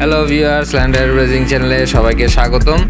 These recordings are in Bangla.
হ্যালো ভিউয়ার্স, ল্যান্ড অ্যাডভার্টাইজিং চ্যানেলে সবাইকে স্বাগতম।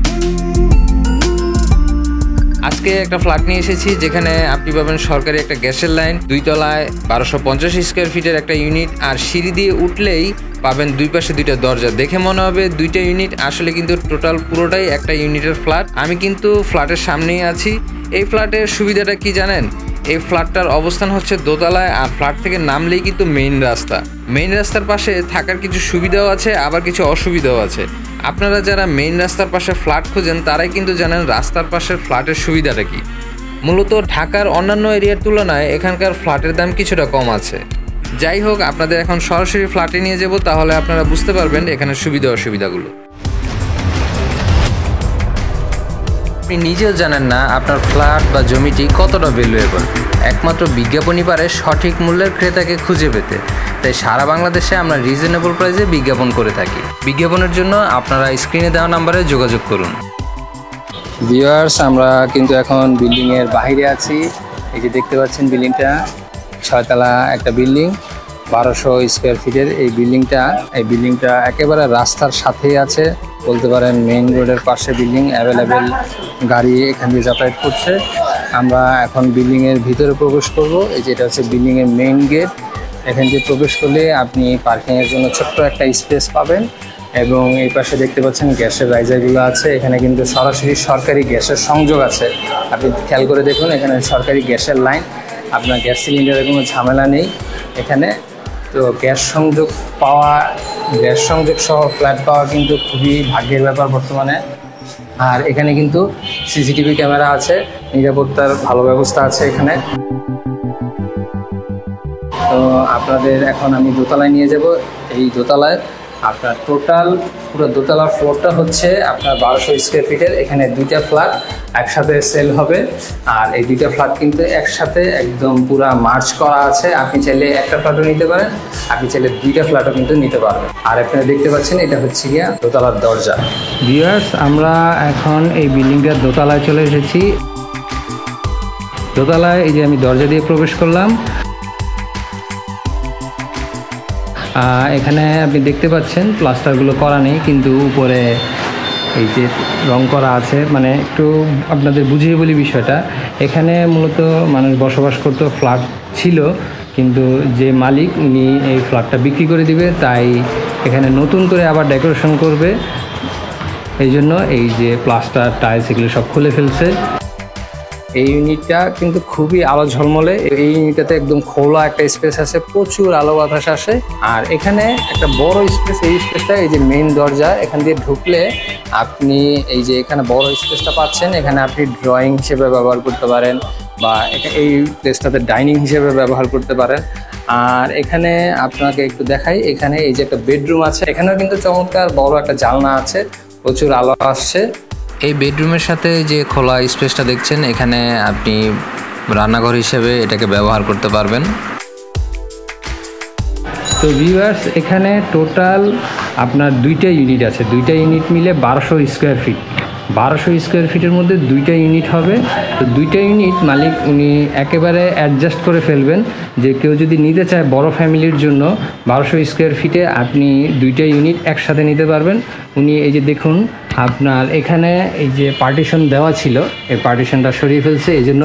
আজকে একটা ফ্ল্যাট নিয়ে এসেছি যেখানে আপনি পাবেন সরকারি একটা গ্যাসের লাইন, 2 তলায় 1250 স্কোয়ার ফিটের একটা ইউনিট, আর সিঁড়ি দিয়ে উঠলেই পাবেন দুই পাশে দুইটা দরজা। দেখে মনে হবে দুইটা ইউনিট, আসলে কিন্তু টোটাল পুরোটাই একটা ইউনিটের ফ্ল্যাট। আমি কিন্তু ফ্ল্যাটের সামনেই আছি। এই ফ্ল্যাটের সুবিধাটা কি জানেন? এই ফ্ল্যাটটার অবস্থান হচ্ছে দোতলায়, আর ফ্ল্যাট থেকে নামলেই কিন্তু মেইন রাস্তা। মেইন রাস্তার পাশে থাকার কিছু সুবিধাও আছে, আবার কিছু অসুবিধাও আছে। আপনারা যারা মেইন রাস্তার পাশে ফ্ল্যাট খোঁজেন তারাই কিন্তু জানেন রাস্তার পাশের ফ্ল্যাটের সুবিধাটা কি। মূলত ঢাকার অন্যান্য এরিয়ার তুলনায় এখানকার ফ্ল্যাটের দাম কিছুটা কম আছে। যাই হোক, আপনাদের এখন সরাসরি ফ্ল্যাটে নিয়ে যাব, তাহলে আপনারা বুঝতে পারবেন এখানের সুবিধা অসুবিধাগুলো। আপনি নিজেও জানেন না আপনার ফ্ল্যাট বা জমিটি কতটা ভ্যালুয়েবল। একমাত্র বিজ্ঞাপনই পারে সঠিক মূল্যের ক্রেতাকে খুঁজে পেতে। তাই সারা বাংলাদেশে আমরা রিজনেবল প্রাইসে বিজ্ঞাপন করে থাকি। বিজ্ঞাপনের জন্য আপনারা স্ক্রিনে দেওয়া নাম্বারে যোগাযোগ করুন। ভিউয়ার্স, আমরা কিন্তু এখন বিল্ডিংয়ের বাইরে আছি। এই যে দেখতে পাচ্ছেন বিল্ডিংটা 6 তলা একটা বিল্ডিং, 1200 স্কোয়ার ফিটের এই বিল্ডিংটা একেবারে রাস্তার সাথেই আছে, বলতে পারেন মেইন রোডের পাশে বিল্ডিং। অ্যাভেলেবেল গাড়ি এখান দিয়ে যাতায়াত করছে। আমরা এখন বিল্ডিংয়ের ভিতরে প্রবেশ করব। এই যে এটা হচ্ছে বিল্ডিংয়ের মেইন গেট। এখান দিয়ে প্রবেশ করলে আপনি পার্কিংয়ের জন্য ছোট্ট একটা স্পেস পাবেন, এবং এই পাশে দেখতে পাচ্ছেন গ্যাসের রাইজারগুলো আছে। এখানে কিন্তু সরাসরি সরকারি গ্যাসের সংযোগ আছে। আপনি খেয়াল করে দেখুন, এখানে সরকারি গ্যাসের লাইন। আপনার গ্যাস সিলিন্ডারের কোনো ঝামেলা নেই এখানে। তো গ্যাস সংযোগ সহ ফ্ল্যাট পাওয়া কিন্তু খুবই ভাগ্যের ব্যাপার বর্তমানে। আর এখানে কিন্তু সিসিটিভি ক্যামেরা আছে, নিরাপত্তার ভালো ব্যবস্থা আছে এখানে। তো আপনাদের এখন আমি দোতলায় নিয়ে যাব। এই দোতলায় আপনার পুরো দোতলার ফ্লোরটা হচ্ছে আপনার 1200 স্কোয়ার ফিটের। এখানে 2টা ফ্ল্যাট একসাথে সেল হবে, আর এই 2টা ফ্ল্যাট কিন্তু একসাথে একদম পুরো মার্চ করা আছে। আপনি চাইলে একটা ফ্ল্যাটও নিতে পারেন, আপনি চাইলে 2টা ফ্ল্যাটও কিন্তু নিতে পারবেন। আর আপনারা দেখতে পাচ্ছেন এটা হচ্ছে গিয়া দোতলার দরজা। ভিউয়ার্স, আমরা এখন এই বিল্ডিংটার দোতলায় চলে এসেছি। দোতলায় এই যে আমি দরজা দিয়ে প্রবেশ করলাম। এখানে আপনি দেখতে পাচ্ছেন প্লাস্টারগুলো করা নেই, কিন্তু উপরে এই যে রং করা আছে। মানে একটু আপনাদের বুঝিয়ে বলি বিষয়টা। এখানে মূলত মানুষ বসবাস করতো, ফ্ল্যাট ছিল, কিন্তু যে মালিক উনি এই ফ্ল্যাটটা বিক্রি করে দিবে, তাই এখানে নতুন করে আবার ডেকোরেশন করবে। এই জন্য এই যে প্লাস্টার, টাইলস এগুলো সব খুলে ফেলছে। এই ইউনিটটা কিন্তু খুবই আলো ঝলমলে। এই ইউনিটটাতে একদম খোলা একটা স্পেস আছে, প্রচুর আলো বাতাস আসে। আর এখানে একটা বড় স্পেস, এই স্পেসটা এই যে মেইন দরজা, এখান দিয়ে ঢুকলে আপনি এই যে এখানে বড় স্পেসটা পাচ্ছেন। এখানে আপনি ড্রয়িং হিসেবে ব্যবহার করতে পারেন, বা এই প্লেসটাতে ডাইনিং হিসেবে ব্যবহার করতে পারেন। আর এখানে আপনাকে একটু দেখাই, এখানে এই যে একটা বেডরুম আছে, এখানেও কিন্তু চমৎকার বড় একটা জানলা আছে, প্রচুর আলো আসছে। এই বেডরুমের সাথে যে খোলা স্পেসটা দেখছেন, এখানে আপনি রান্নাঘর হিসেবে এটাকে ব্যবহার করতে পারবেন। তো ভিউয়ার্স, এখানে টোটাল আপনার 2টা ইউনিট আছে। 2টা ইউনিট মিলে 1200 স্কোয়ার ফিট। 1200 স্কোয়ার ফিটের মধ্যে 2টা ইউনিট হবে। তো 2টা ইউনিট মালিক উনি একেবারে অ্যাডজাস্ট করে ফেলবেন, যে কেউ যদি নিতে চায় বড় ফ্যামিলির জন্য 1200 স্কোয়ার ফিটে আপনি 2টা ইউনিট একসাথে নিতে পারবেন। উনি এই যে দেখুন, আপনার এখানে এই যে পার্টিশন দেওয়া ছিল, এই পার্টিশনটা সরিয়ে ফেলছে। এই জন্য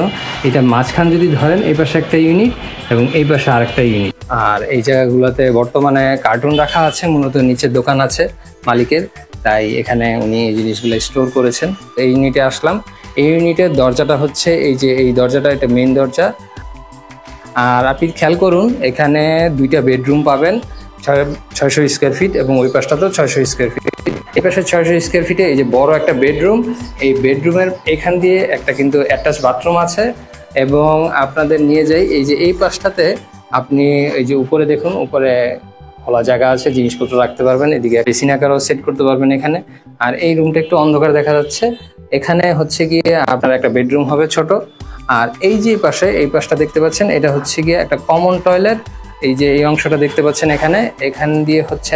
এটা মাঝখান যদি ধরেন, এই পাশে একটা ইউনিট এবং এই পাশে আরেকটা ইউনিট। আর এই জায়গাগুলোতে বর্তমানে কার্টুন রাখা আছে, মূলত নিচে দোকান আছে মালিকের, তাই এখানে উনি এই জিনিসগুলো স্টোর করেছেন। এই ইউনিটে আসলাম। এই ইউনিটের দরজাটা হচ্ছে এই যে এই দরজাটা, এটা মেইন দরজা। আর আপনি খেয়াল করুন, এখানে 2টা বেডরুম পাবেন, 600 স্কোয়ার ফিট, এবং ওই পাশটা তো 600 স্কোয়ার ফিট। এই পাশে 600 স্কোয়ার ফিটে এই যে বড় একটা বেডরুম। এই বেডরুমের এখান দিয়ে একটা কিন্তু অ্যাটাচ বাথরুম আছে। এবং আপনাদের নিয়ে যাই, এই যে এই পাশটাতে আপনি এই যে উপরে দেখুন, উপরে খোলা জায়গা আছে, জিনিসপত্র রাখতে পারবেন। এদিকে বেসিন আকারও সেট করতে পারবেন এখানে। আর এই রুমটা একটু অন্ধকার দেখা যাচ্ছে। এখানে হচ্ছে গিয়ে আপনার একটা বেডরুম হবে ছোট। আর এই যে পাশে, এই পাশটা দেখতে পাচ্ছেন, এটা হচ্ছে গিয়ে একটা কমন টয়লেট। এই যে এই অংশটা দেখতে পাচ্ছেন এখান দিয়ে হচ্ছে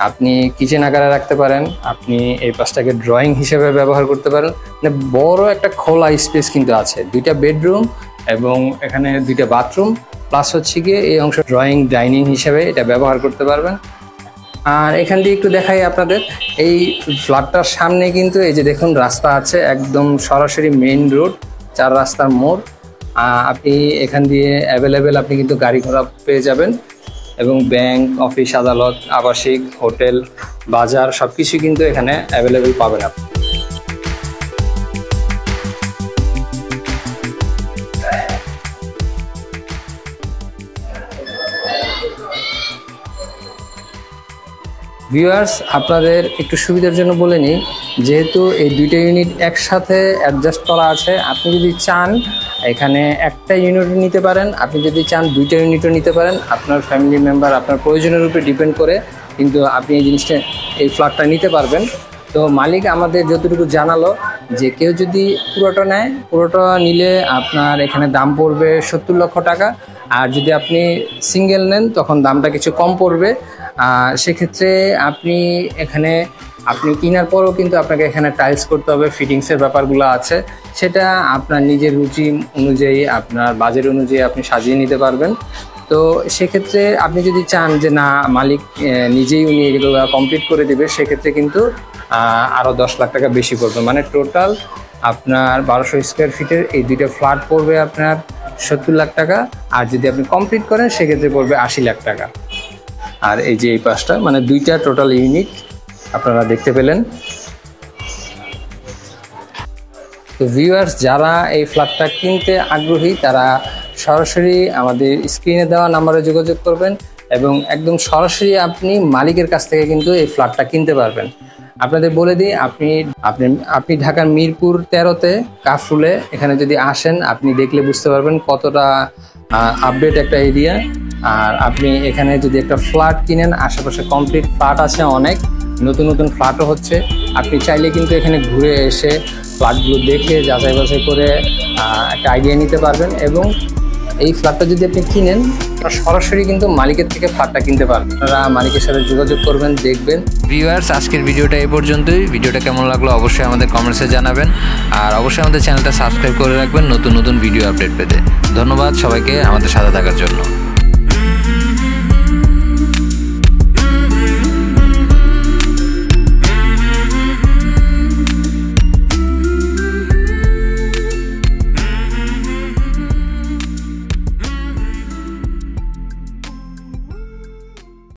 আপনি কিচেন আকারে রাখতে পারেন। আপনি এই পাশটাকে ড্রয়িং হিসেবে ব্যবহার করতে পারেন। মানে বড় একটা খোলা স্পেস কিন্তু আছে। 2টা বেডরুম এবং এখানে 2টা বাথরুম, প্লাস হচ্ছে গিয়ে এই অংশ ড্রয়িং ডাইনিং হিসেবে এটা ব্যবহার করতে পারবেন। আর এখান দিয়ে একটু দেখাই আপনাদের, এই ফ্ল্যাটটার সামনে কিন্তু এই যে দেখুন রাস্তা আছে, একদম সরাসরি মেইন রোড, 4 রাস্তার মোড়। আপনি এখান দিয়ে অ্যাভেলেবেল আপনি কিন্তু গাড়ি ঘোড়া পেয়ে যাবেন, এবং ব্যাংক, অফিস, আদালত, আবাসিক, হোটেল, বাজার সব কিছু কিন্তু এখানে অ্যাভেলেবেল পাবেন আপনি। ভিউয়ার্স, আপনাদের একটু সুবিধার জন্য বলে নিই, যেহেতু এই 2টা ইউনিট একসাথে অ্যাডজাস্ট করা আছে, আপনি যদি চান এখানে একটা ইউনিট নিতে পারেন, আপনি যদি চান 2টা ইউনিটও নিতে পারেন। আপনার ফ্যামিলি মেম্বার, আপনার প্রয়োজনের উপরে ডিপেন্ড করে কিন্তু আপনি এই জিনিসটা, এই ফ্ল্যাটটা নিতে পারবেন। তো মালিক আমাদের যতটুকু জানালো যে কেউ যদি পুরোটা নেয়, পুরোটা নিলে আপনার এখানে দাম পড়বে 70 লক্ষ টাকা, আর যদি আপনি সিঙ্গেল নেন তখন দামটা কিছু কম পড়বে। সেক্ষেত্রে আপনি এখানে কেনার পরও কিন্তু আপনাকে এখানে টাইলস করতে হবে, ফিটিংসের ব্যাপারগুলো আছে, সেটা আপনার নিজের রুচি অনুযায়ী, আপনার বাজেট অনুযায়ী আপনি সাজিয়ে নিতে পারবেন। তো সেক্ষেত্রে আপনি যদি চান যে না মালিক নিজেই উনি এগুলো কমপ্লিট করে দেবে, সেক্ষেত্রে কিন্তু আরও 10 লাখ টাকা বেশি পড়বে। মানে টোটাল আপনার 1200 স্কোয়ার ফিটের এই 2টা ফ্ল্যাট পড়বে আপনার 70 লাখ টাকা, আর যদি আপনি কমপ্লিট করেন সেক্ষেত্রে পড়বে 80 লাখ টাকা। আর এই যে এই পাশটা, মানে 2টা টোটাল ইউনিট আপনারা দেখতে পেলেন। তো ভিউয়ার্স, যারা এই ফ্ল্যাটটা কিনতে আগ্রহী তারা সরাসরি আমাদের স্ক্রিনে দেওয়া নাম্বারে যোগাযোগ করবেন, এবং একদম সরাসরি আপনি মালিকের কাছ থেকে কিন্তু এই ফ্ল্যাটটা কিনতে পারবেন। আপনাদের বলে দিই, আপনি ঢাকার মিরপুর 13-তে কাফরুলে এখানে যদি আসেন, আপনি দেখলে বুঝতে পারবেন কতটা আপডেট একটা এরিয়া। আর আপনি এখানে যদি একটা ফ্ল্যাট কিনেন, আশেপাশে কমপ্লিট ফ্ল্যাট আছে, অনেক নতুন নতুন ফ্ল্যাটও হচ্ছে। আপনি চাইলে কিন্তু এখানে ঘুরে এসে ফ্ল্যাটগুলো দেখে যাচাই বাছাই করে একটা আইডিয়া নিতে পারবেন, এবং এই ফ্ল্যাটটা যদি আপনি কিনেন সরাসরি কিন্তু মালিকের থেকে ফ্ল্যাটটা কিনতে পারবেন। আপনারা মালিকের সাথে যোগাযোগ করবেন, দেখবেন। ভিউয়ার্স, আজকের ভিডিওটা এই পর্যন্তই। ভিডিওটা কেমন লাগলো অবশ্যই আমাদের কমেন্টসে জানাবেন, আর অবশ্যই আমাদের চ্যানেলটা সাবস্ক্রাইব করে রাখবেন নতুন নতুন ভিডিও আপডেট পেতে। ধন্যবাদ সবাইকে আমাদের সাথে থাকার জন্য।